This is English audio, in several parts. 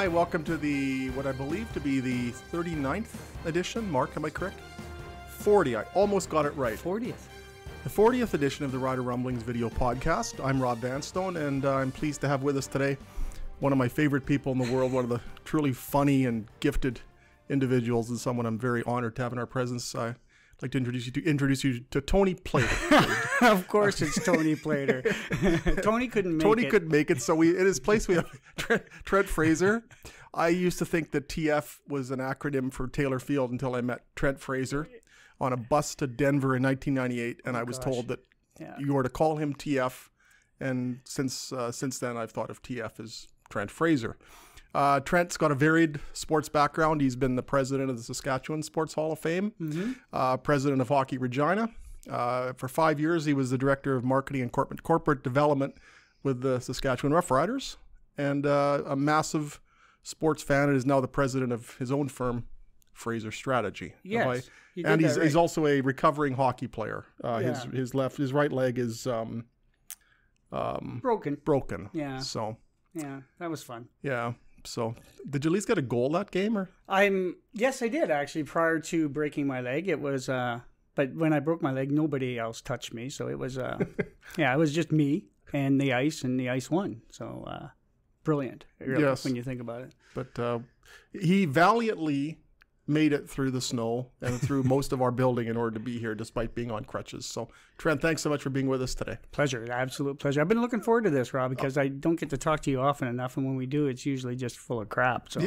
Hi, welcome to what I believe to be the 39th edition. Mark, am I correct? 40. I almost got it right. 40th. The 40th edition of the Rider Rumblings video podcast. I'm Rob Vanstone, and I'm pleased to have with us today one of my favorite people in the world, one of the truly funny and gifted individuals, and someone I'm very honored to have in our presence. I'd like to introduce you to Tony Plater. Of course, it's Tony Plater. Tony couldn't make it. So in his place we have Trent Fraser. I used to think that TF was an acronym for Taylor Field until I met Trent Fraser on a bus to Denver in 1998, and I was told that you were to call him TF. And since then, I've thought of TF as Trent Fraser. Trent's got a varied sports background. He's been the president of the Saskatchewan Sports Hall of Fame, president of Hockey Regina. For 5 years, he was the director of marketing and corporate development with the Saskatchewan-roughriders, and a massive sports fan, and is now the president of his own firm, Fraser Strategy. Yes, he's also a recovering hockey player. His right leg is broken. Yeah. So yeah, that was fun. Yeah. So, did you at least get a goal that game, or? Yes, I did actually. Prior to breaking my leg, it was. But when I broke my leg, nobody else touched me, so it was. It was just me and the ice won. So, brilliant. Really, yes. When you think about it. But he valiantly made it through the snow and through most of our building in order to be here, despite being on crutches. So, Trent, thanks so much for being with us today. Pleasure, absolute pleasure. I've been looking forward to this, Rob, because I don't get to talk to you often enough, and when we do, it's usually just full of crap. So,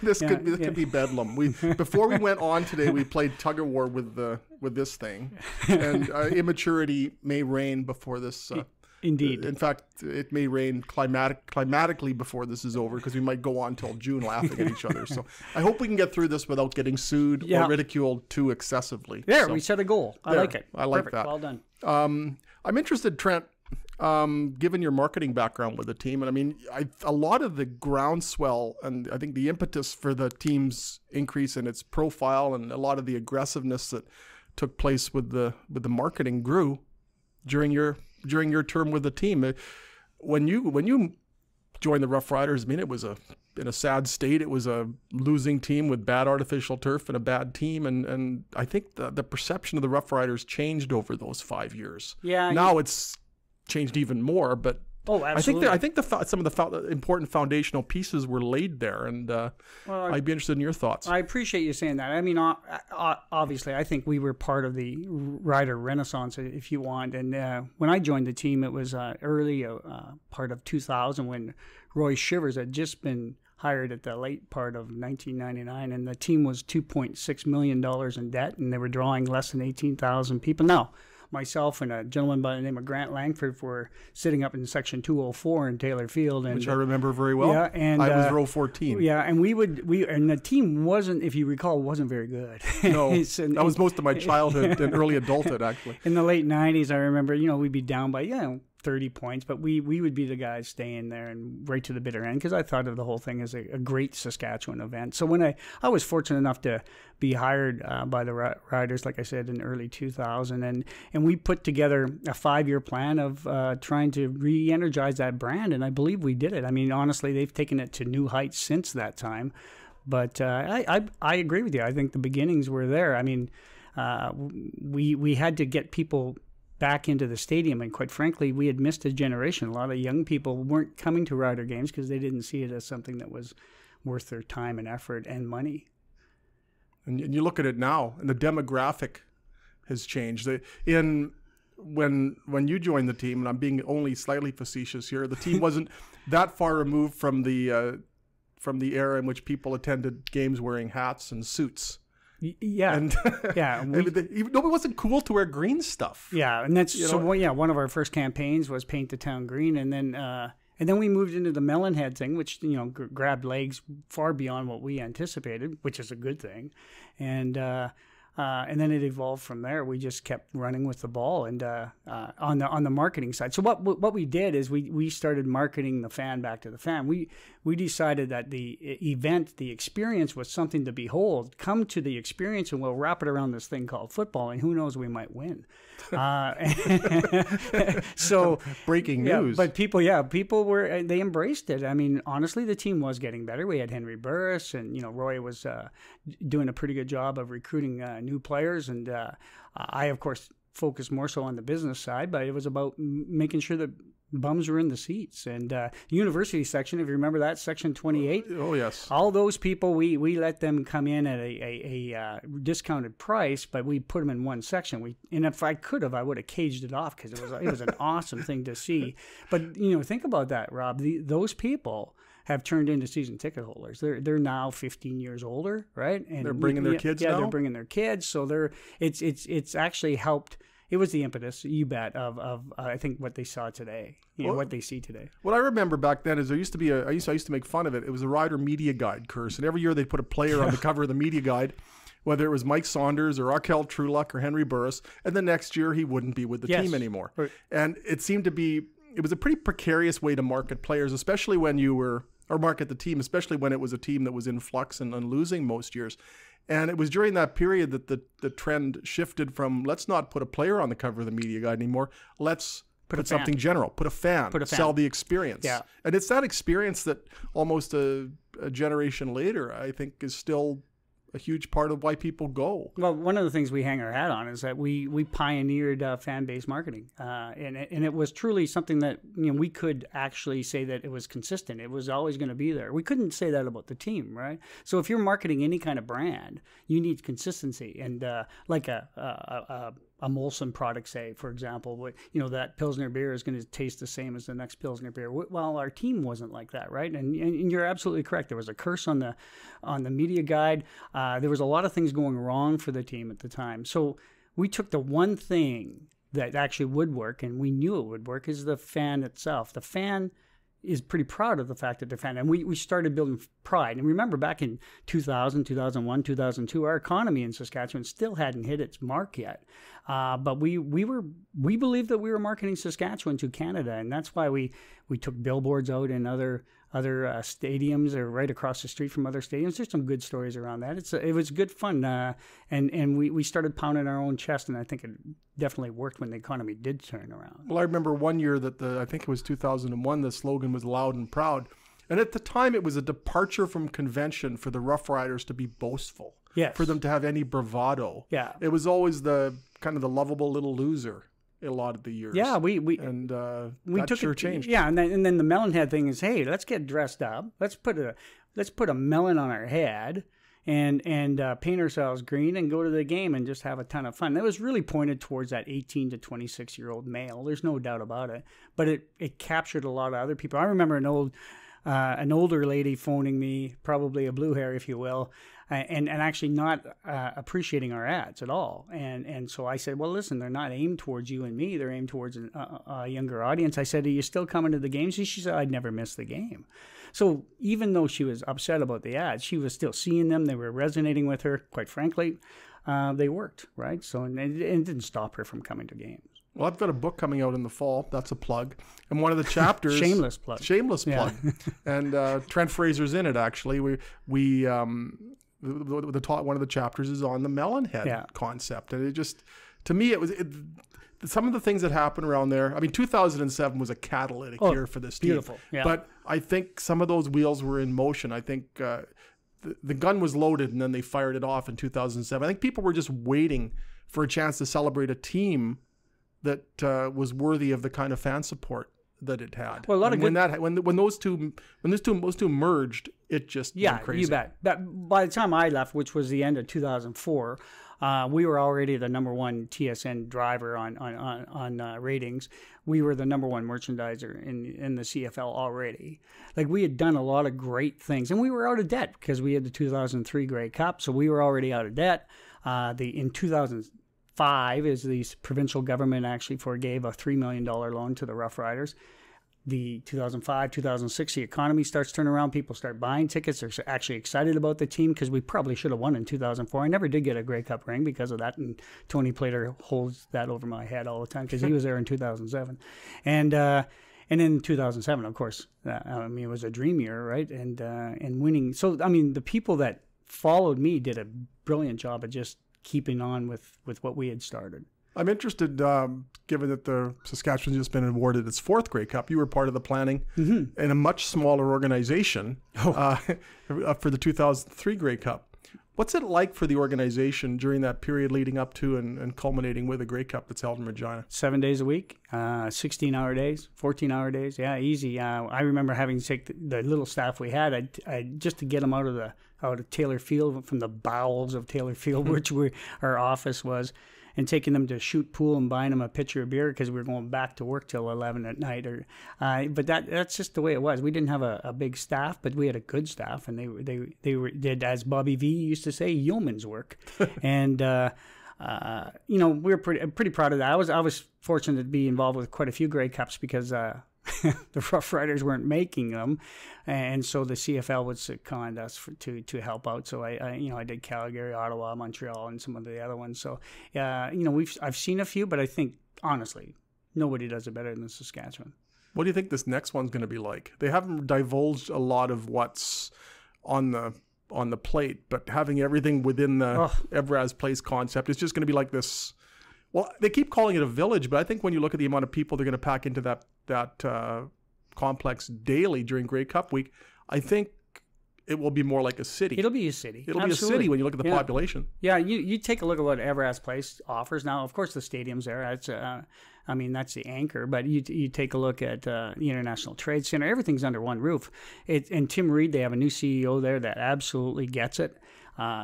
this could be bedlam. Before we went on today, we played tug of war with this thing, and immaturity may reign before this. Indeed. In fact, it may rain climatically before this is over, because we might go on till June laughing at each other. So I hope we can get through this without getting sued or ridiculed too excessively. We set a goal. I like it. I like Perfect. that. Well done. I'm interested, Trent, given your marketing background with the team, and I mean, a lot of the groundswell and I think the impetus for the team's increase in its profile and a lot of the aggressiveness that took place with the marketing grew during your term with the team. When you joined the Rough Riders, I mean, it was in a sad state. It was a losing team with bad artificial turf and a bad team, and I think the perception of the Rough Riders changed over those 5 years. Yeah. Now it's changed even more, but absolutely. I think some of the important foundational pieces were laid there, and I'd be interested in your thoughts. I appreciate you saying that. I mean, obviously, I think we were part of the rider renaissance, if you want. And when I joined the team, it was early part of 2000 when Roy Shivers had just been hired at the late part of 1999, and the team was $2.6 million in debt, and they were drawing less than 18,000 people. Now, myself and a gentleman by the name of Grant Langford were sitting up in section 204 in Taylor Field, which I remember very well. Yeah, and I was row 14. Yeah, and and the team wasn't, if you recall, wasn't very good. No, that was most of my childhood and early adulthood, actually. In the late 90s, I remember, we'd be down by 30 points, but we would be the guys staying there and right to the bitter end, because I thought of the whole thing as a great Saskatchewan event. So when I was fortunate enough to be hired by the Riders, like I said, in early 2000, and we put together a 5-year plan of trying to re-energize that brand, and I believe we did it. I mean, honestly, they've taken it to new heights since that time. But I agree with you. I think the beginnings were there. I mean, we had to get people back into the stadium, and quite frankly, we had missed a generation. A lot of young people weren't coming to Rider games because they didn't see it as something that was worth their time and effort and money. And you look at it now, and the demographic has changed. When you joined the team, and I'm being only slightly facetious here, the team wasn't that far removed from the era in which people attended games wearing hats and suits. Yeah, and it wasn't cool to wear green stuff. Yeah, and that's one of our first campaigns was paint the town green, and then we moved into the Melonhead thing, which grabbed legs far beyond what we anticipated, which is a good thing. And And then it evolved from there. We just kept running with the ball, and on the marketing side. So what we did is we started marketing the fan back to the fan. We decided that the event, the experience, was something to behold. Come to the experience, and we'll wrap it around this thing called football. And who knows, we might win. So breaking news. But people they embraced it. I mean, honestly, the team was getting better. We had Henry Burris, and Roy was doing a pretty good job of recruiting new players, and I, of course, focused more so on the business side, but it was about making sure that bums were in the seats. And the university section, if you remember that, section 28. Oh, yes. All those people, we let them come in at a discounted price, but we put them in one section. And if I could have, I would have caged it off, because it was an awesome thing to see. But, think about that, Rob. Those people have turned into season ticket holders. They're now 15 years older, right? And they're bringing their kids now? Yeah, they're bringing their kids. So it's actually helped. It was the impetus, you bet, of I think what they saw today, what they see today. What I remember back then is there used to be I used to make fun of it. It was a Rider Media Guide curse, and every year they'd put a player on the cover of the Media Guide, whether it was Mike Saunders or Raquel Trueluck or Henry Burris, and the next year he wouldn't be with the team anymore. Right. And it seemed to be, it was a pretty precarious way to market players, especially when you were, or market the team, especially when it was a team that was in flux and losing most years. And it was during that period that the trend shifted from, let's not put a player on the cover of the Media Guide anymore. Let's put something general. Put a fan. Sell the experience. Yeah. And it's that experience that almost a generation later, I think, is still a huge part of why people go. Well, one of the things we hang our hat on is that we pioneered fan-based marketing, and it was truly something that we could actually say that it was consistent. It was always going to be there. We couldn't say that about the team, right? So if you're marketing any kind of brand, you need consistency, and like a Molson product, say, for example, that Pilsner beer is going to taste the same as the next Pilsner beer. Well, our team wasn't like that, right? And you're absolutely correct. There was a curse on the Media Guide. There was a lot of things going wrong for the team at the time. So we took the one thing that actually would work, and we knew it would work, is the fan itself. The fan is pretty proud of the fact that they're fan. And we started building pride. And remember, back in 2000, 2001, 2002, our economy in Saskatchewan still hadn't hit its mark yet. But we believed that we were marketing Saskatchewan to Canada. And that's why we took billboards out in other stadiums, or right across the street from other stadiums. There's some good stories around that. It was good fun. And we started pounding our own chest, and I think it definitely worked when the economy did turn around. Well, I remember one year that I think it was 2001, the slogan was loud and proud. And at the time, it was a departure from convention for the Rough Riders to be boastful. Yes. For them to have any bravado. Yeah. It was always the kind of the lovable little loser a lot of the years. Yeah, we that sure changed. Yeah, and then the melon head thing is, hey, let's get dressed up. Let's put a melon on our head and paint ourselves green and go to the game and just have a ton of fun. That was really pointed towards that 18 to 26-year-old male. There's no doubt about it. But it captured a lot of other people. I remember an older lady phoning me, probably a blue hair, if you will, and actually not appreciating our ads at all. And so I said, well, listen, they're not aimed towards you and me. They're aimed towards a younger audience. I said, are you still coming to the games? She said, I'd never miss the game. So even though she was upset about the ads, she was still seeing them. They were resonating with her. Quite frankly, they worked, right? So and it didn't stop her from coming to games. Well, I've got a book coming out in the fall. That's a plug. And one of the chapters... Shameless plug. Yeah. And Trent Fraser's in it, actually. One of the chapters is on the melon head concept. And it just, to me, some of the things that happened around there, I mean, 2007 was a catalytic year for this team. Beautiful. Yeah. But I think some of those wheels were in motion. I think the gun was loaded and then they fired it off in 2007. I think people were just waiting for a chance to celebrate a team that was worthy of the kind of fan support that it had. Well, when those two merged, it just went crazy. You bet. But by the time I left, which was the end of 2004, we were already the number one TSN driver on ratings. We were the number one merchandiser in the CFL already. Like, we had done a lot of great things, and we were out of debt because we had the 2003 Grey Cup, so we were already out of debt. In 2005, is the provincial government actually forgave a $3 million loan to the Rough Riders. the 2005, 2006, the economy starts turning around. People start buying tickets. They're actually excited about the team because we probably should have won in 2004. I never did get a Grey Cup ring because of that, and Tony Plater holds that over my head all the time because he was there in 2007. And in 2007, of course, I mean, it was a dream year, right? And winning. So, I mean, the people that followed me did a brilliant job of just keeping on with what we had started. I'm interested, given that the Saskatchewan's just been awarded its 4th Grey Cup. You were part of the planning in a much smaller organization for the 2003 Grey Cup. What's it like for the organization during that period leading up to and culminating with a Grey Cup that's held in Regina? 7 days a week, 16-hour days, 14-hour days. Yeah, easy. I remember having to take the little staff we had, I just to get them out of Taylor Field, from the bowels of Taylor Field, which our office was, and taking them to shoot pool and buying them a pitcher of beer because we were going back to work till 11 at night. But that's just the way it was. We didn't have a big staff, but we had a good staff, and they did, as Bobby V used to say, yeoman's work. And we were pretty proud of that. I was fortunate to be involved with quite a few Grey Cups because the Rough Riders weren't making them, and so the CFL would second us to help out. So I did Calgary, Ottawa, Montreal, and some of the other ones. So I've seen a few, but I think honestly nobody does it better than Saskatchewan. What do you think this next one's going to be like? They haven't divulged a lot of what's on the plate, but having everything within the Evraz Place concept is just going to be like this. Well, they keep calling it a village, but I think when you look at the amount of people they're going to pack into that complex daily during Grey Cup week, I think it will be more like a city. It'll be a city. It'll be a city when you look at the population. Yeah, you take a look at what Evraz Place offers. Now, of course, the stadium's there. That's that's the anchor. But you take a look at the International Trade Center. Everything's under one roof. And Tim Reed, they have a new CEO there that absolutely gets it.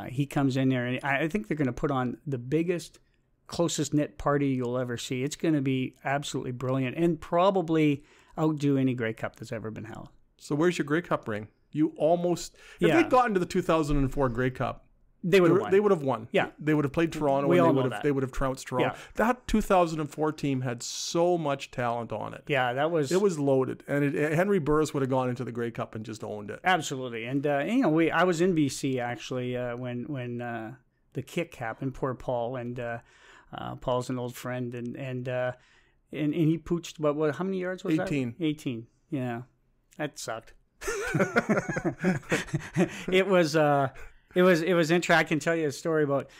He comes in there, and I think they're going to put on the biggest, closest knit party you'll ever see. It's going to be absolutely brilliant and probably outdo any Grey Cup that's ever been held. So where's your Grey Cup ring? You almost, if they'd gotten to the 2004 Grey Cup, they would have won. They would have won. Yeah. They would have played Toronto, and they would have trounced Toronto. Yeah. That 2004 team had so much talent on it. Yeah, it was loaded. And Henry Burris would have gone into the Grey Cup and just owned it. Absolutely. And I was in BC actually when the kick happened. Poor Paul, and Paul's an old friend, and he pooched. But how many yards was 18. That? 18. Yeah, that sucked. It was interesting. I can tell you a story about.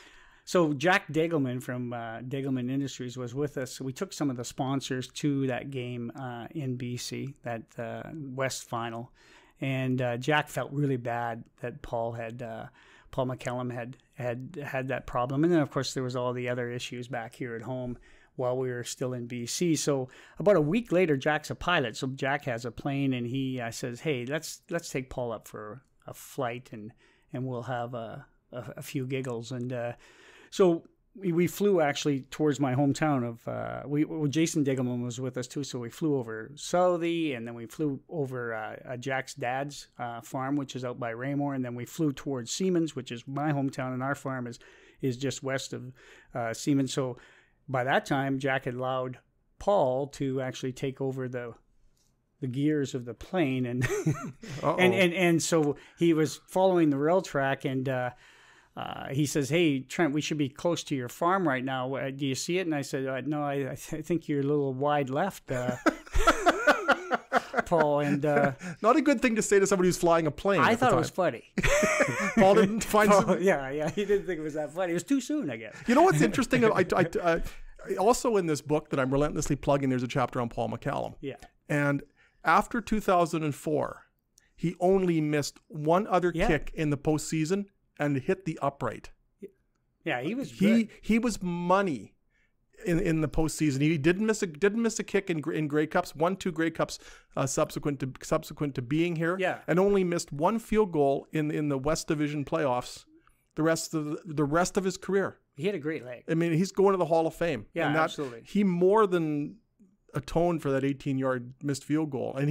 So Jack Degelman from Degelman Industries was with us. We took some of the sponsors to that game in BC, that West final, and Jack felt really bad that Paul McCallum had that problem, and then of course there was all the other issues back here at home while we were still in BC. So about a week later, Jack's a pilot, so Jack has a plane, and he says, "Hey, let's take Paul up for a flight, and we'll have a few giggles." And so we flew actually towards my hometown of Jason Degelman was with us too, so we flew over Southie, and then we flew over Jack's dad's farm, which is out by Raymore, and then we flew towards Siemens, which is my hometown, and our farm is just west of Siemens. So by that time, Jack had allowed Paul to actually take over the gears of the plane, and and so he was following the rail track, and he says, "Hey, Trent, we should be close to your farm right now. Do you see it?" And I said, "No, I think you're a little wide left, Paul." And not a good thing to say to somebody who's flying a plane. I thought it was funny. Paul didn't find it. Yeah, he didn't think it was that funny. It was too soon, I guess. You know what's interesting? I also in this book that I'm relentlessly plugging, there's a chapter on Paul McCallum. Yeah. And after 2004, he only missed one other kick in the postseason and hit the upright. Yeah, he was good. He was money in the postseason. He didn't miss a kick in Grey Cups. Won 2 Grey Cups subsequent to being here. Yeah. And only missed 1 field goal in the West Division playoffs. The rest of his career. He had a great leg. I mean, he's going to the Hall of Fame. Yeah, and absolutely. He more than atoned for that 18-yard missed field goal, and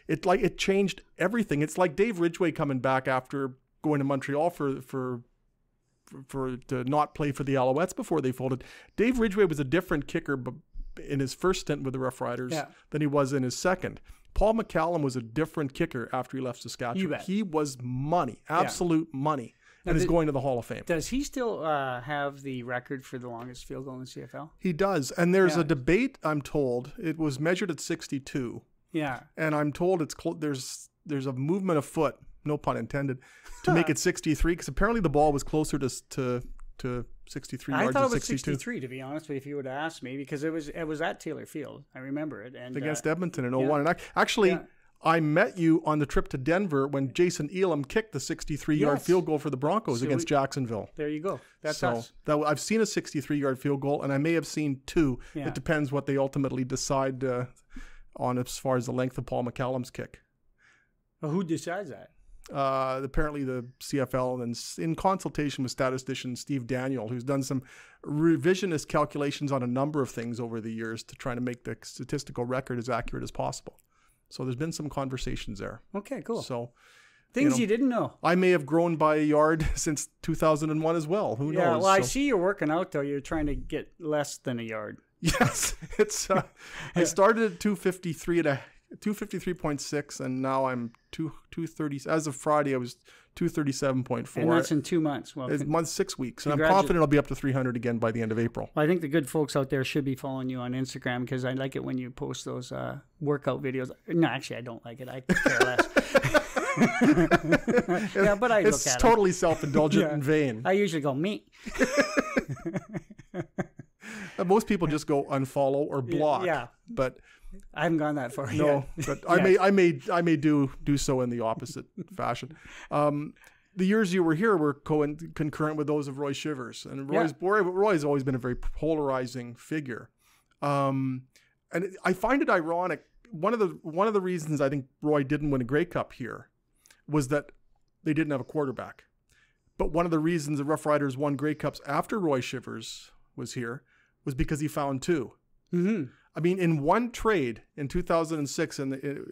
it changed everything. It's like Dave Ridgway coming back after going to Montreal to not play for the Alouettes before they folded. Dave Ridgway was a different kicker in his first stint with the Rough Riders Yeah. than he was in his second. Paul McCallum was a different kicker after he left Saskatchewan. He was money, absolute money, and is going to the Hall of Fame. Does he still have the record for the longest field goal in the CFL? He does, and there's a debate. I'm told it was measured at 62. Yeah, and I'm told it's there's a movement afoot, no pun intended, to make it 63 because apparently the ball was closer to 63 yards. I thought it was 62. 63 to be honest with you, if you would have asked me, because it was at Taylor Field. I remember it. And against Edmonton in 01. And I met you on the trip to Denver when Jason Elam kicked the 63-yard field goal for the Broncos against Jacksonville. There you go. That's us. I've seen a 63-yard field goal, and I may have seen two. Yeah. It depends what they ultimately decide on as far as the length of Paul McCallum's kick. Well, who decides that? Apparently the CFL, and in consultation with statistician Steve Daniel, who's done some revisionist calculations on a number of things over the years to try to make the statistical record as accurate as possible. So there's been some conversations there. Okay, cool. So things you didn't know. I may have grown by a yard since 2001 as well. Who knows? Yeah, well, I see you're working out, though. You're trying to get less than a yard. Yes. It's I started at 253.6, and now I'm 230. As of Friday, I was 237.4. And that's in 2 months. Well, it's 6 weeks, and I'm confident I'll be up to 300 again by the end of April. Well, I think the good folks out there should be following you on Instagram, because I like it when you post those workout videos. No, actually, I don't like it. I could care less. Yeah, but I look at it. It's totally self-indulgent and vain. I usually go, me. Most people just go unfollow or block. Yeah. But I haven't gone that far. No, yet. but I may do so in the opposite fashion. The years you were here were concurrent with those of Roy Shivers, and Roy's always been a very polarizing figure. And I find it ironic. One of the reasons I think Roy didn't win a Grey Cup here was that they didn't have a quarterback. But one of the reasons the Rough Riders won Grey Cups after Roy Shivers was here was because he found two. Mm-hmm. I mean, in one trade in 2006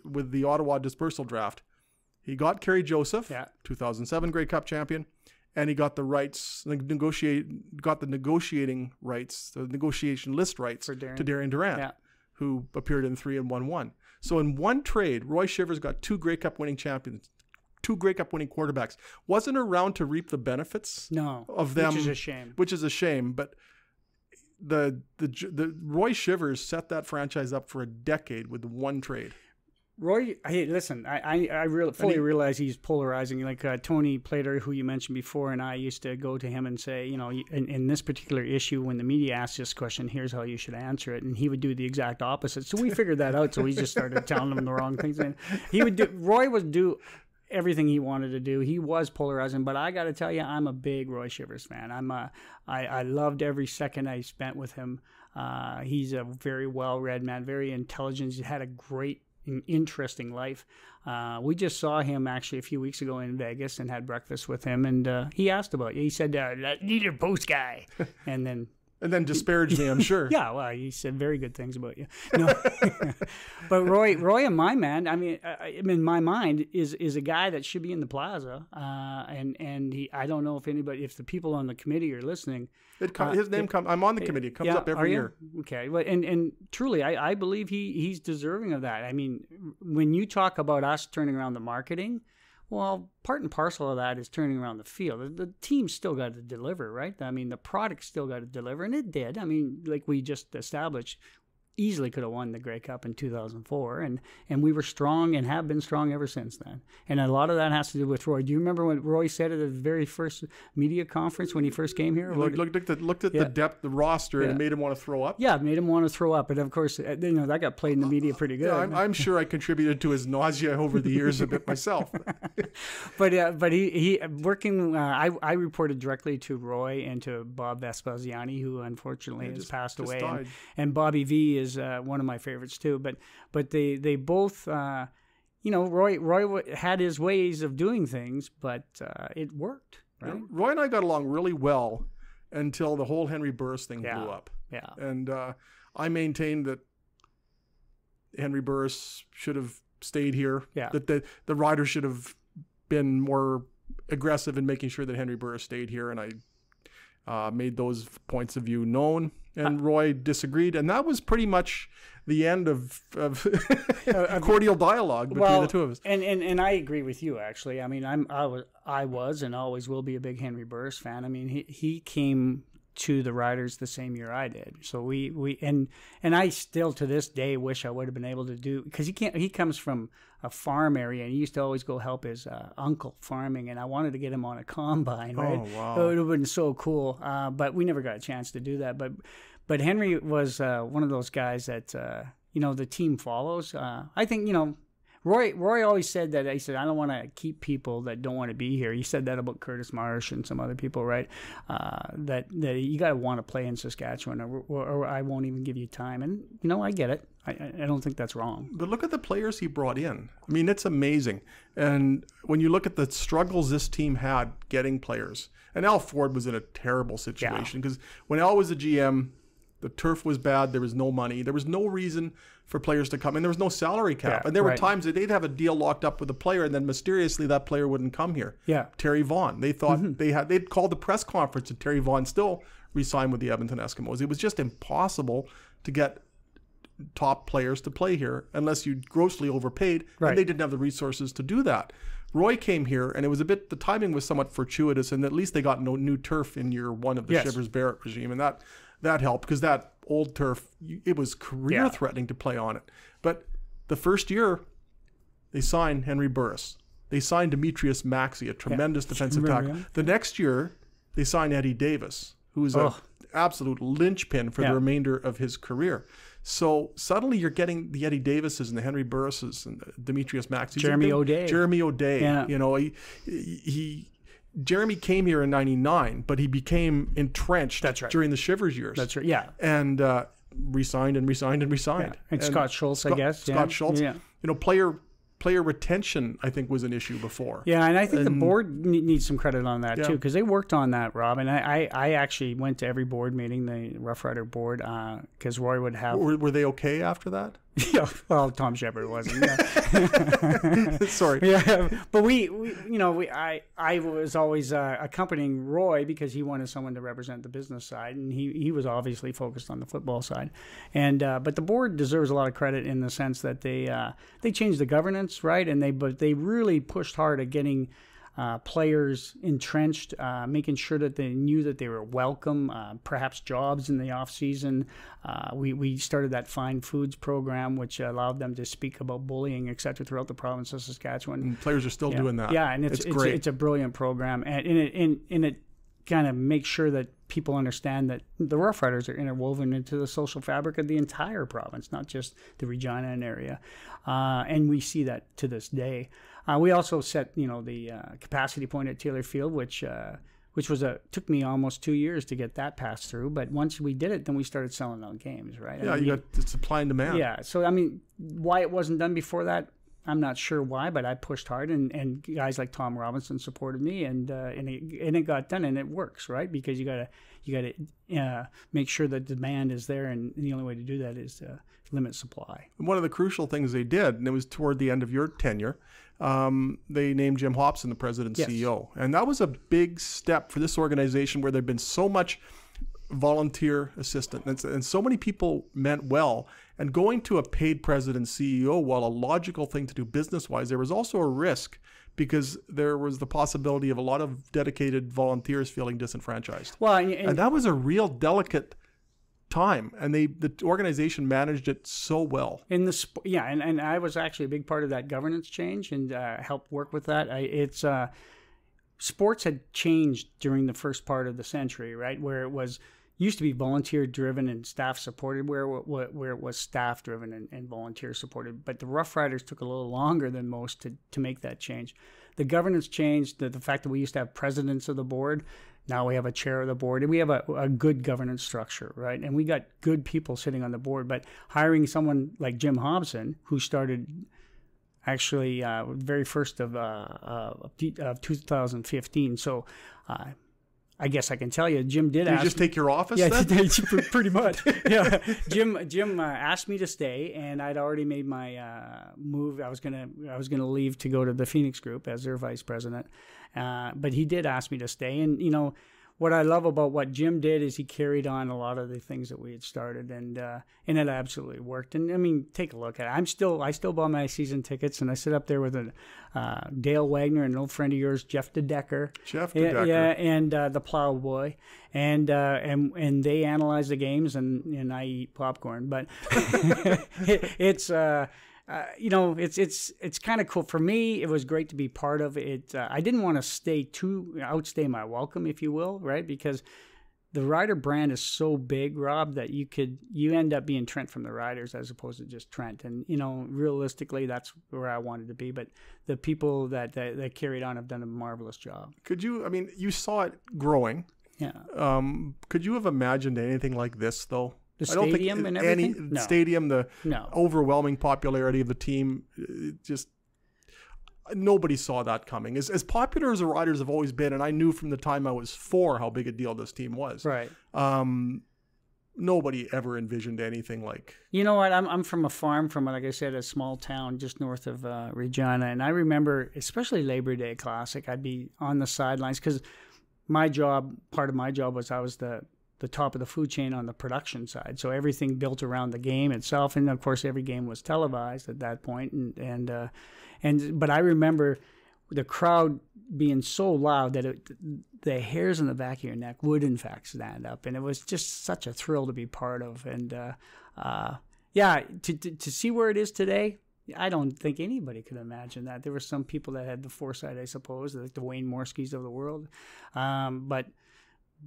with the Ottawa dispersal draft, he got Kerry Joseph, 2007 Grey Cup champion, and he got the rights, the negotiation list rights to Darian Durant, who appeared in 3 and 1-1. So in one trade, Roy Shivers got two Grey Cup winning champions, two Grey Cup winning quarterbacks. Wasn't around to reap the benefits of them, which is a shame. But the Roy Shivers set that franchise up for a decade with one trade. Roy, hey, listen, I really fully realize he's polarizing. Like Tony Plater, who you mentioned before, and I used to go to him and say, you know, in this particular issue, when the media asks this question, here's how you should answer it, and he would do the exact opposite. So we figured that out. So we just started telling him the wrong things. And Roy would do everything he wanted to do. He was polarizing, but I got to tell you, I'm a big Roy Shivers fan. I loved every second I spent with him. He's a very well-read man, very intelligent. He's had a great, interesting life. We just saw him actually a few weeks ago in Vegas and had breakfast with him, and he asked about you. He said, "Leader post guy," and then disparaged me, I'm sure. Yeah, well, he said very good things about you. No. But Roy, in my man, I mean, in my mind, is a guy that should be in the plaza. And he, I don't know if the people on the committee are listening. His name comes. I'm on the committee. It comes up every year. Okay, but and truly, I believe he's deserving of that. I mean, when you talk about us turning around the marketing, well, part and parcel of that is turning around the field. The team still got to deliver, right? I mean, the product still got to deliver, and it did. I mean, like we just established, easily could have won the Grey Cup in 2004, and we were strong and have been strong ever since then. And a lot of that has to do with Roy. Do you remember what Roy said at the very first media conference when he first came here? Looked at the depth, the roster, and it made him want to throw up. Yeah, it made him want to throw up. And of course, that got played in the media pretty good. Yeah, I'm sure I contributed to his nausea over the years a bit myself. But he working. I reported directly to Roy and to Bob Vespasiani, who unfortunately has passed away, and Bobby V is one of my favorites too. But they both. Roy had his ways of doing things, but it worked. Right? Roy and I got along really well until the whole Henry Burris thing blew up. Yeah. And I maintained that Henry Burris should have stayed here. Yeah. That the Riders should have been more aggressive in making sure that Henry Burris stayed here, and I made those points of view known. and Roy disagreed, and that was pretty much the end of cordial dialogue between the two of us. And I agree with you, actually. I mean, I was and always will be a big Henry Burris fan. I mean, he came to the Riders the same year I did. So we I still to this day wish I would have been able to do, because he comes from a farm area, and he used to always go help his uncle farming, and I wanted to get him on a combine, right? Oh, wow. It would have been so cool. But we never got a chance to do that. But Henry was one of those guys that the team follows. I think Roy always said that. He said, I don't want to keep people that don't want to be here. He said that about Curtis Marsh and some other people, right? That you got to want to play in Saskatchewan, or I won't even give you time. And, I get it. I don't think that's wrong. But look at the players he brought in. I mean, it's amazing. And when you look at the struggles this team had getting players, and Al Ford was in a terrible situation, because when Al was the GM, the turf was bad. There was no money. There was no reason for players to come in. There was no salary cap. Yeah, and there were times that they'd have a deal locked up with a player, and then mysteriously that player wouldn't come here. Yeah. Terry Vaughan. They thought they'd called the press conference, and Terry Vaughan still re-signed with the Edmonton Eskimos. It was just impossible to get top players to play here unless you grossly overpaid, and they didn't have the resources to do that. Roy came here, and the timing was somewhat fortuitous, and at least they got no new turf in year one of the Shivers Barrett regime, and that helped, because that old turf, it was career-threatening to play on it. But the first year, they signed Henry Burris. They signed Demetrius Maxey, a tremendous defensive tackle. The next year, they signed Eddie Davis, who was an absolute linchpin for the remainder of his career. So suddenly you're getting the Eddie Davises and the Henry Burrises and the Demetrius Maxey. Jeremy O'Day. Yeah. Jeremy came here in '99, but he became entrenched during the Shivers years. That's right, yeah. And resigned and resigned and resigned. Yeah. And Scott Schultz, I guess. Scott Schultz. Yeah. Player retention, I think, was an issue before. Yeah, and I think the board needs some credit on that, too, because they worked on that, Rob. And I actually went to every board meeting, the Rough Rider board, because Roy would have... Were they okay after that? Yeah, well, Tom Shepard wasn't. Yeah. Sorry. Yeah, but I was always accompanying Roy because he wanted someone to represent the business side, and he was obviously focused on the football side. And but the board deserves a lot of credit in the sense that they changed the governance, right? And they really pushed hard at getting players entrenched, making sure that they knew that they were welcome, perhaps jobs in the off season. We started that Fine Foods program, which allowed them to speak about bullying, et cetera, throughout the province of Saskatchewan. And players are still doing that. Yeah, and it's great. It's a brilliant program, and it kind of makes sure that people understand that the Rough Riders are interwoven into the social fabric of the entire province, not just the Regina area. And we see that to this day. We also set, the capacity point at Taylor Field, which took me almost 2 years to get that passed through. But once we did it, then we started selling out games, right? Yeah, you got the supply and demand. Yeah. So, why it wasn't done before that, I'm not sure why, but I pushed hard, and guys like Tom Robinson supported me, and it got done, and it works, right? Because you gotta make sure that demand is there, and the only way to do that is to limit supply. One of the crucial things they did, and it was toward the end of your tenure, they named Jim Hopson the president and CEO, and that was a big step for this organization where there'd been so much volunteer assistant and so many people meant well, and going to a paid president CEO, while a logical thing to do business wise, there was also a risk because there was the possibility of a lot of dedicated volunteers feeling disenfranchised. Well, and that was a real delicate time, and the organization managed it so well. And I was actually a big part of that governance change and helped work with that. Sports had changed during the first part of the century, right, where it was used to be volunteer driven and staff supported, where it was staff driven and volunteer supported. But the Rough Riders took a little longer than most to make that change. The governance changed. The fact that we used to have presidents of the board, now we have a chair of the board, and we have a good governance structure, right? And we got good people sitting on the board. But hiring someone like Jim Hobson, who started actually very first of 2015, so. I guess I can tell you, Jim did ask. Did you just take your office? Yeah, then? pretty much. Yeah, Jim asked me to stay, and I'd already made my move. I was gonna leave to go to the Phoenix Group as their vice president, but he did ask me to stay. And what I love about what Jim did is he carried on a lot of the things that we had started, and it absolutely worked. And I mean, take a look at it. I still buy my season tickets, and I sit up there with Dale Wagner and an old friend of yours, Jeff DeDecker. Yeah, and the Plowboy, and they analyze the games, and I eat popcorn. But it's it's kind of cool. For me, it was great to be part of it. I didn't want to outstay my welcome, if you will, right? Because the Rider brand is so big, Rob, that you end up being Trent from the Riders as opposed to just Trent. And, realistically, that's where I wanted to be. But the people that carried on have done a marvelous job. You saw it growing. Yeah. Could you have imagined anything like this, though? The stadium and everything? No. Stadium, the overwhelming popularity of the team, just nobody saw that coming. As popular as the Riders have always been, and I knew from the time I was 4 how big a deal this team was. Right. Nobody ever envisioned anything like. You know what? I'm from a farm, like I said, a small town just north of Regina, and I remember, especially Labor Day Classic, I'd be on the sidelines because part of my job was I was the top of the food chain on the production side. So everything built around the game itself. And of course, every game was televised at that point. But I remember the crowd being so loud that the hairs on the back of your neck would in fact stand up. And it was just such a thrill to be part of. And to see where it is today, I don't think anybody could imagine that. There were some people that had the foresight, I suppose, like the Wayne Morskys of the world. But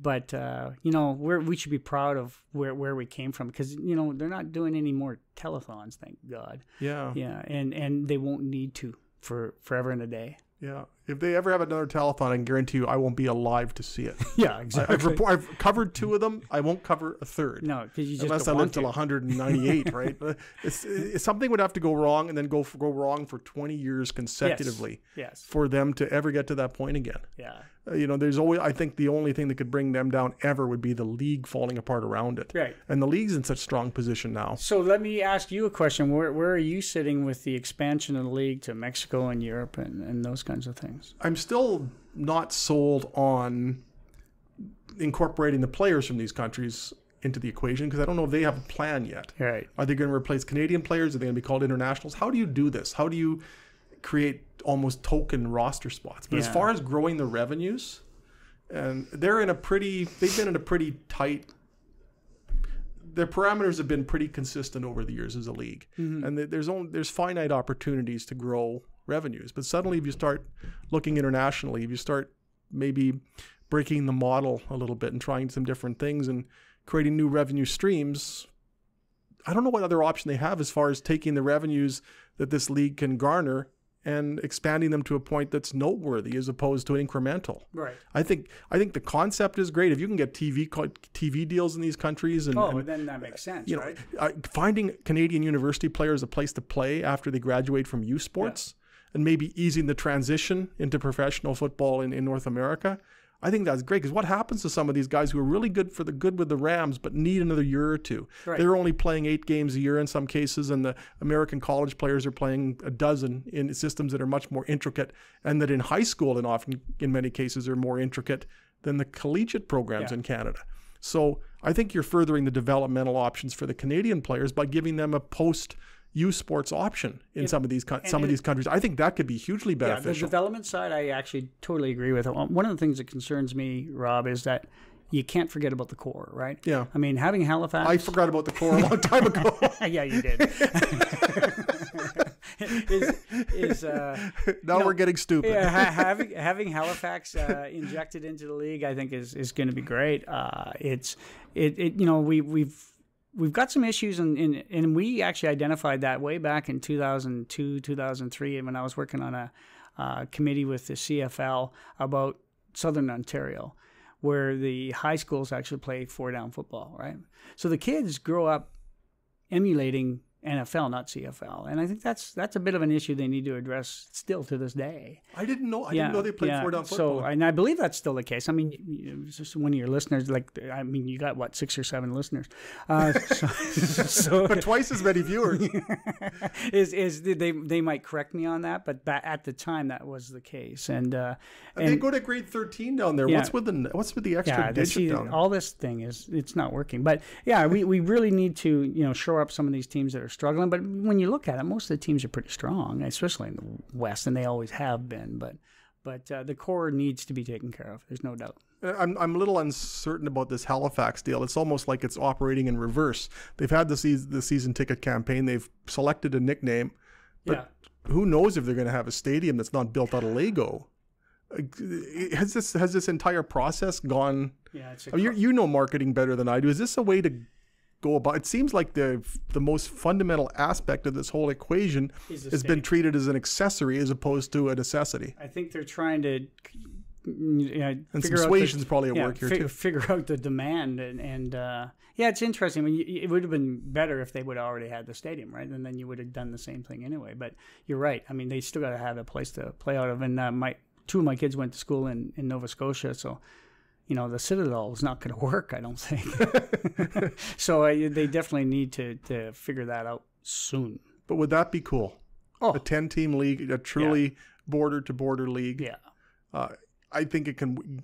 we should be proud of where we came from because, they're not doing any more telethons, thank God. Yeah. Yeah. And they won't need to for forever and a day. Yeah. If they ever have another telethon, I can guarantee you I won't be alive to see it. Yeah, exactly. I've covered 2 of them. I won't cover a third. No, because you just unless I live till 198, right? Something would have to go wrong and then go wrong for 20 years consecutively. Yes. For them to ever get to that point again. Yeah. There's always, I think the only thing that could bring them down ever would be the league falling apart around it. Right. And the league's in such strong position now. So let me ask you a question. Where are you sitting with the expansion of the league to Mexico and Europe and those kinds of things? I'm still not sold on incorporating the players from these countries into the equation because I don't know if they have a plan yet. Right. Are they going to replace Canadian players? Are they going to be called internationals? How do you do this? How do you create almost token roster spots? But as far as growing the revenues, and they've been in a pretty tight, their parameters have been pretty consistent over the years as a league. Mm-hmm. And there's finite opportunities to grow revenues. But suddenly if you start looking internationally, if you start maybe breaking the model a little bit and trying some different things and creating new revenue streams, I don't know what other option they have as far as taking the revenues that this league can garner and expanding them to a point that's noteworthy as opposed to incremental. Right. I think the concept is great. If you can get TV deals in these countries, and then that makes sense. Right? Finding Canadian university players a place to play after they graduate from U Sports, and maybe easing the transition into professional football in North America. I think that's great because what happens to some of these guys who are really good with the Rams but need another year or two? Right. They're only playing 8 games a year in some cases, and the American college players are playing a dozen in systems that are much more intricate, and that in high school and often in many cases are more intricate than the collegiate programs in Canada. So I think you're furthering the developmental options for the Canadian players by giving them a post U Sports option in some of these countries. I think that could be hugely beneficial. The development side, I actually totally agree with. One of the things that concerns me, Rob, is that you can't forget about the core, right? Yeah. I mean, having Halifax... I forgot about the core a long time ago. Yeah, you did. Now we're getting stupid. Yeah, having Halifax injected into the league, I think is going to be great. We've got some issues, and we actually identified that way back in 2002, 2003, and when I was working on a committee with the CFL about Southern Ontario, where the high schools actually play 4-down football, right? So the kids grow up emulating NFL, not CFL. And I think that's a bit of an issue they need to address still to this day. I didn't know they played 4-down football. So, and I believe that's still the case. I mean, just one of your listeners, you got what, 6 or 7 listeners, but twice as many viewers. They might correct me on that, but at the time that was the case. And they go to grade 13 down there. Yeah. What's with the extra digit down there? All this thing it's not working. But yeah, we really need to shore up some of these teams that are struggling. But when you look at it, most of the teams are pretty strong, especially in the West, and they always have been. But the core needs to be taken care of. There's no doubt. I'm a little uncertain about this Halifax deal. It's almost like it's operating in reverse. They've had the season ticket campaign. They've selected a nickname, but who knows if they're going to have a stadium that's not built out of Lego? Has this entire process gone? Yeah, you know marketing better than I do. Is this a way to go about? It seems like the most fundamental aspect of this whole equation has been treated as an accessory as opposed to a necessity. I think they're trying to and some suasion's probably at work here too. Figure out the demand and it's interesting. I mean, it would have been better if they would have already had the stadium, right? And then you would have done the same thing anyway. But you're right. I mean, they still got to have a place to play out of. And 2 of my kids went to school in Nova Scotia, so the Citadel is not going to work, I don't think. So they definitely need to figure that out soon. But would that be cool? A 10-team league, a truly border-to-border league. Yeah. I think it can.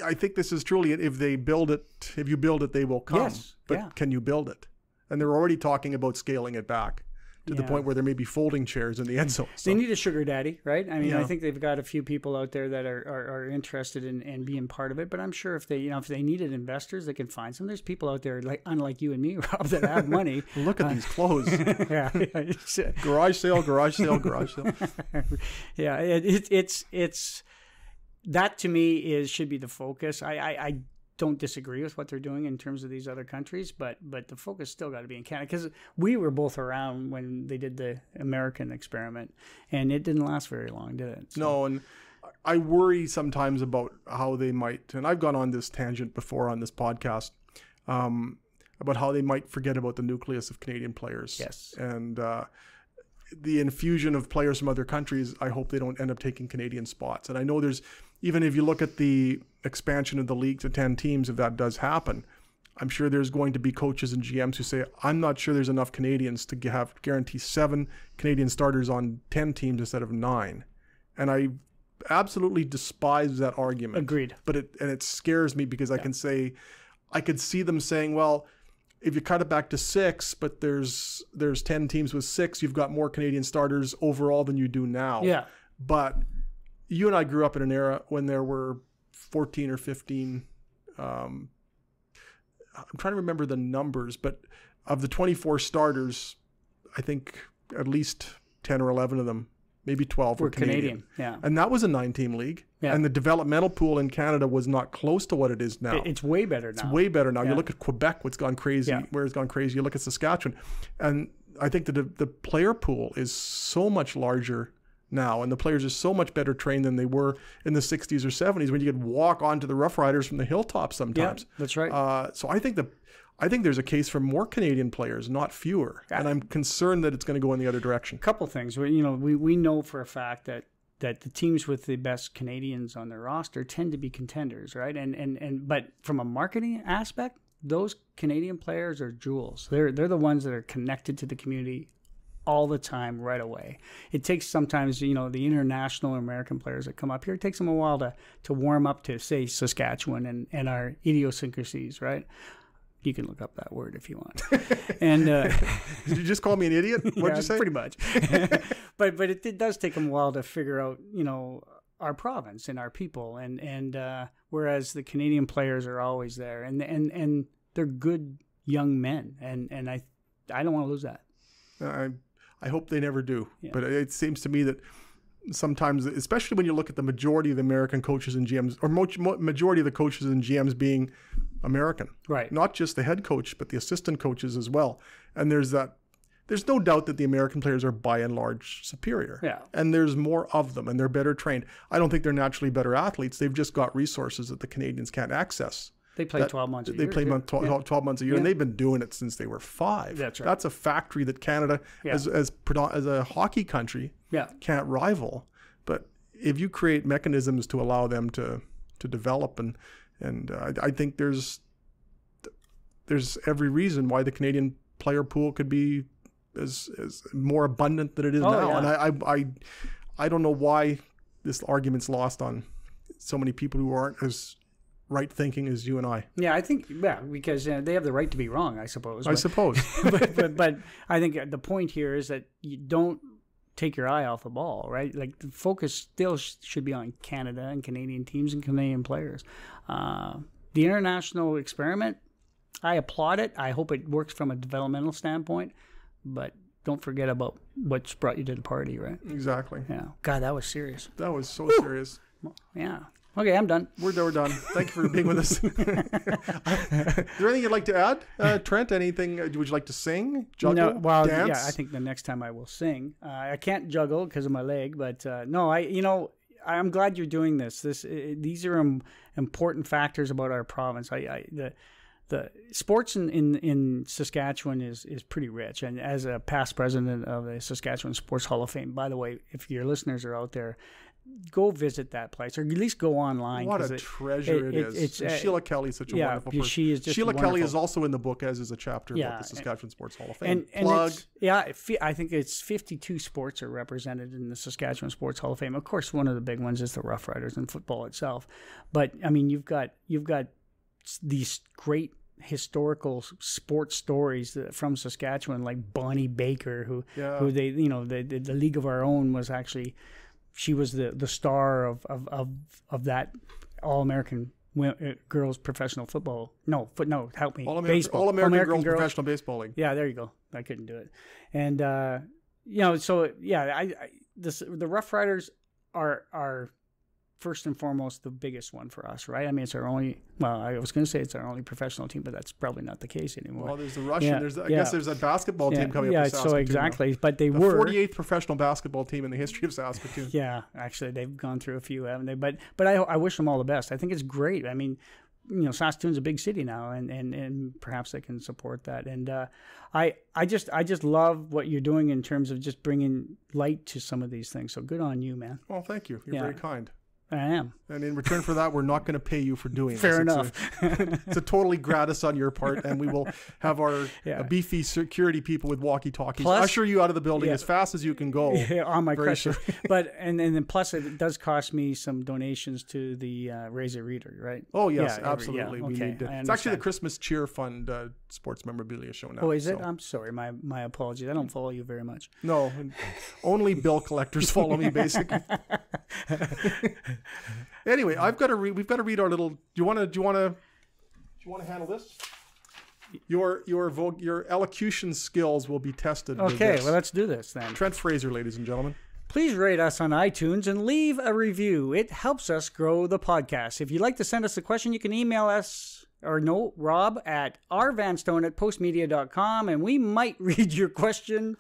I think this is truly, if you build it, they will come. Yes. But can you build it? And they're already talking about scaling it back to the point where there may be folding chairs in the end zone. So. They need a sugar daddy, right? I mean, I think they've got a few people out there that are interested in being part of it. But I'm sure if they needed investors, they can find some. There's people out there unlike you and me, Rob, that have money. Look at these clothes. Garage sale. Yeah, it's that to me should be the focus. I don't disagree with what they're doing in terms of these other countries, but the focus still got to be in Canada, because we were both around when they did the American experiment, and it didn't last very long, did it? So. No, and I worry sometimes about how they might, and I've gone on this tangent before on this podcast, about how they might forget about the nucleus of Canadian players. Yes. And the infusion of players from other countries, I hope they don't end up taking Canadian spots. And I know even if you look at the expansion of the league to 10 teams, if that does happen, I'm sure there's going to be coaches and GMs who say, I'm not sure there's enough Canadians to guarantee 7 Canadian starters on 10 teams instead of 9. And I absolutely despise that argument. Agreed. But it scares me, because I could see them saying, well, if you cut it back to 6, but there's 10 teams with 6, you've got more Canadian starters overall than you do now. Yeah. But you and I grew up in an era when there were 14 or 15. I'm trying to remember the numbers, but of the 24 starters, I think at least 10 or 11 of them, maybe 12 were Canadian. Yeah. And that was a 9-team league. Yeah. And the developmental pool in Canada was not close to what it is now. It's way better now. It's way better now. Yeah. You look at Quebec, what's gone crazy, where it's gone crazy. You look at Saskatchewan. And I think that the player pool is so much larger now, and the players are so much better trained than they were in the 60s or 70s, when you could walk onto the Rough Riders from the hilltops sometimes. Yeah, that's right. So I think there's a case for more Canadian players, not fewer. And I'm concerned that it's going to go in the other direction. A couple things. We know for a fact that the teams with the best Canadians on their roster tend to be contenders, right? But from a marketing aspect, those Canadian players are jewels. They're the ones that are connected to the community all the time, right away. It takes sometimes, the international American players that come up here, it takes them a while to warm up to, say, Saskatchewan and our idiosyncrasies, right? You can look up that word if you want. And did you just call me an idiot? What'd you say? Pretty much. but it does take them a while to figure out, our province and our people, and whereas the Canadian players are always there, and they're good young men, and I don't want to lose that. I hope they never do. Yeah. But it seems to me that sometimes, especially when you look at the majority of the American coaches and GMs, or majority of the coaches and GMs being American, right? Not just the head coach, but the assistant coaches as well. And there's no doubt that the American players are by and large superior. Yeah. And there's more of them, and they're better trained. I don't think they're naturally better athletes. They've just got resources that the Canadians can't access. They play 12 months a year. They play 12 months a year, and they've been doing it since they were 5. That's right. That's a factory that Canada, as a hockey country, can't rival. But if you create mechanisms to allow them to develop, and I think there's every reason why the Canadian player pool could be as more abundant than it is now. Yeah. And I don't know why this argument's lost on so many people who aren't as right thinking as you and I. Yeah, I think because they have the right to be wrong, I suppose. But I think the point here is that you don't take your eye off the ball, right? Like the focus still should be on Canada and Canadian teams and Canadian players. The international experiment, I applaud it. I hope it works from a developmental standpoint, but don't forget about what's brought you to the party, right? Exactly. Yeah. God, that was serious. That was so serious. Yeah. Okay, I'm done. We're done. Thank you for being with us. Is there anything you'd like to add, Trent? Anything? Would you like to sing, juggle, dance? Yeah, I think the next time I will sing. I can't juggle because of my leg, but no, I'm glad you're doing this. These are important factors about our province. The sports in Saskatchewan is pretty rich, and as a past president of the Saskatchewan Sports Hall of Fame, by the way, if your listeners are out there, go visit that place, or at least go online. What a treasure it is. Sheila Kelly's such a wonderful person. She is just Sheila wonderful. Kelly is also in the book, as is a chapter about the Saskatchewan Sports Hall of Fame. I think it's 52 sports are represented in the Saskatchewan Sports Hall of Fame. Of course, one of the big ones is the Roughriders and football itself. But I mean, you've got these great historical sports stories from Saskatchewan, like Bonnie Baker, who they the League of Our Own was actually. She was the star of that All-American girls professional football. Help me. Baseball. All-American girls professional baseball league. Yeah, there you go. I couldn't do it. And the Roughriders are first and foremost the biggest one for us, right? I mean, it's our only. Well, I was going to say it's our only professional team, but that's probably not the case anymore. Well, there's the Russian. I guess there's a basketball team coming up. Yeah, so exactly. But they the were 48th professional basketball team in the history of Saskatoon. Yeah, actually, they've gone through a few, haven't they? But I wish them all the best. I think it's great. I mean, Saskatoon's a big city now, and perhaps they can support that. And I just love what you're doing in terms of just bringing light to some of these things. So good on you, man. Well, thank you. You're very kind. I am. And in return for that, we're not going to pay you for doing Fair enough. It's a totally gratis on your part, and we will have our beefy security people with walkie-talkies usher you out of the building as fast as you can go. On my question. But and then plus it does cost me some donations to the Razor Reader, right? Oh yes, absolutely. We need to. It's actually the Christmas Cheer Fund sports memorabilia show now. Oh, is it? I'm sorry. My apologies. I don't follow you very much. No, only bill collectors follow me, basically. Anyway, we've got to read our little. Do you want to handle this? Your elocution skills will be tested. Okay, well, let's do this then. Trent Fraser, ladies and gentlemen. Please rate us on iTunes and leave a review. It helps us grow the podcast. If you'd like to send us a question, you can email us Rob at rvanstone@postmedia.com, and we might read your question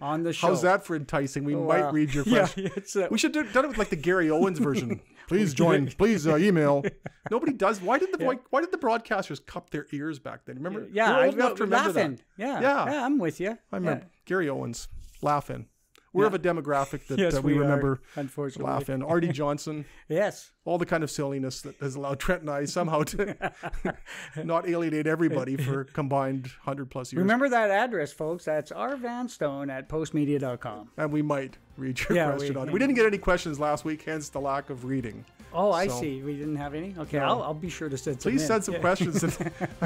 on the show. How's that for enticing? We might read your question. We should have done it with like the Gary Owens version. Please join. Please email. Nobody does. Why did the broadcasters cup their ears back then? Remember? Yeah, We're old enough to remember laughing. that. Yeah, I'm with you. I remember Gary Owens laughing. We're of a demographic that we remember, unfortunately, laughing. Artie Johnson. Yes. All the kind of silliness that has allowed Trent and I somehow to not alienate everybody for combined 100+ years. Remember that address, folks. That's rvanstone@postmedia.com. And we might read your question on it. We didn't get any questions last week, hence the lack of reading. Oh, I see. We didn't have any? Okay, no. I'll be sure to send some. Please send some questions, and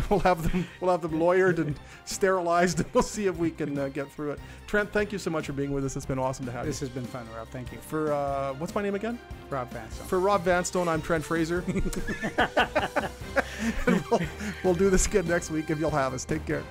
we'll have them lawyered and sterilized, and we'll see if we can get through it. Trent, thank you so much for being with us. It's been awesome to have you. This has been fun, Rob. Thank you. For what's my name again? Rob Vanstone. For Rob Vanstone, I'm Trent Fraser. We'll do this again next week if you'll have us. Take care.